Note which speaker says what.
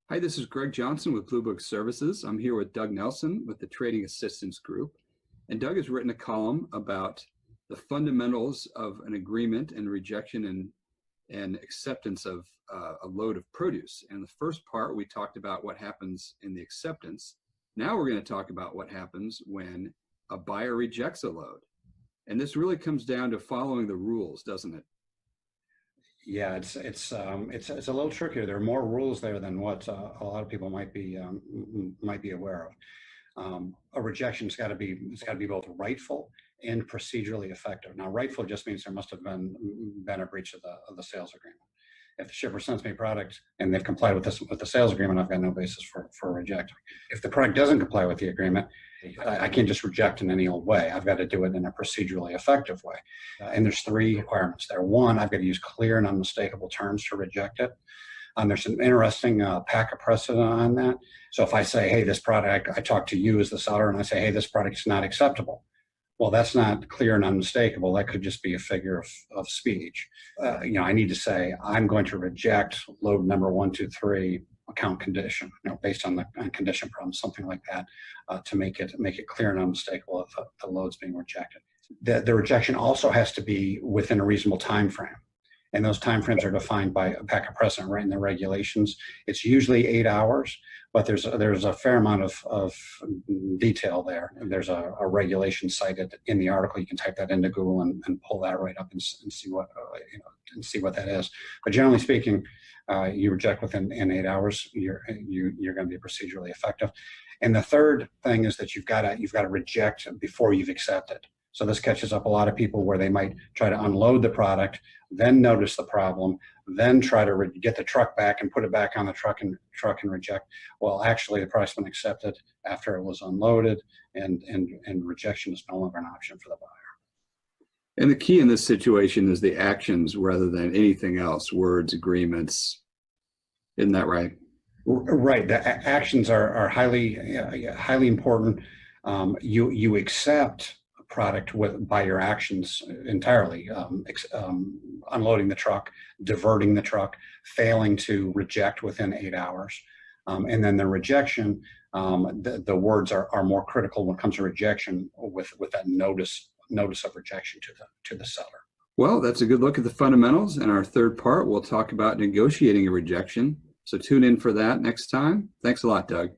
Speaker 1: Hi, this is Greg Johnson with Blue Book Services. I'm here with Doug Nelson with the Trading Assistance Group. And Doug has written a column about the fundamentals of an agreement and rejection and acceptance of a load of produce. And the first part, we talked about what happens in the acceptance. Now we're going to talk about what happens when a buyer rejects a load. And this really comes down to following the rules, doesn't it?
Speaker 2: Yeah, it's a little trickier. There are more rules there than what a lot of people might be aware of. A rejection's got to be both rightful and procedurally effective. Now, rightful just means there must have been a breach of the sales agreement. If the shipper sends me product and they've complied with the sales agreement, I've got no basis for rejecting. If the product doesn't comply with the agreement, I can't just reject in any old way. I've got to do it in a procedurally effective way. And there's three requirements there. One, I've got to use clear and unmistakable terms to reject it. There's an interesting pack of precedent on that. So if I say, hey, this product, I talk to you as the seller and I say, hey, this product is not acceptable. Well, that's not clear and unmistakable. That could just be a figure of speech. I need to say, I'm going to reject load number 1, 2, 3 account condition, based on the condition problem, something like that, to make it clear and unmistakable if the load's being rejected. The rejection also has to be within a reasonable time frame. And those time frames are defined by a pack of precedent right in the regulations. It's usually 8 hours, but there's a fair amount of detail there. And there's a regulation cited in the article. You can type that into Google and pull that right up and see what that is. But generally speaking, you reject within 8 hours, you're going to be procedurally effective. And the third thing is that you've got to reject before you've accepted. So this catches up a lot of people where they might try to unload the product, then notice the problem, then try to get the truck back and put it back on the truck and reject. Well, actually, the product's been accepted after it was unloaded, and rejection is no longer an option for the buyer.
Speaker 1: And the key in this situation is the actions rather than anything else, words, agreements. Isn't that right?
Speaker 2: Right. The actions are highly important. You accept product by your actions entirely, unloading the truck, diverting the truck, failing to reject within 8 hours. And then the rejection, the words are more critical when it comes to rejection with that notice of rejection to the seller.
Speaker 1: Well, that's a good look at the fundamentals. In our third part, we'll talk about negotiating a rejection. So tune in for that next time. Thanks a lot, Doug.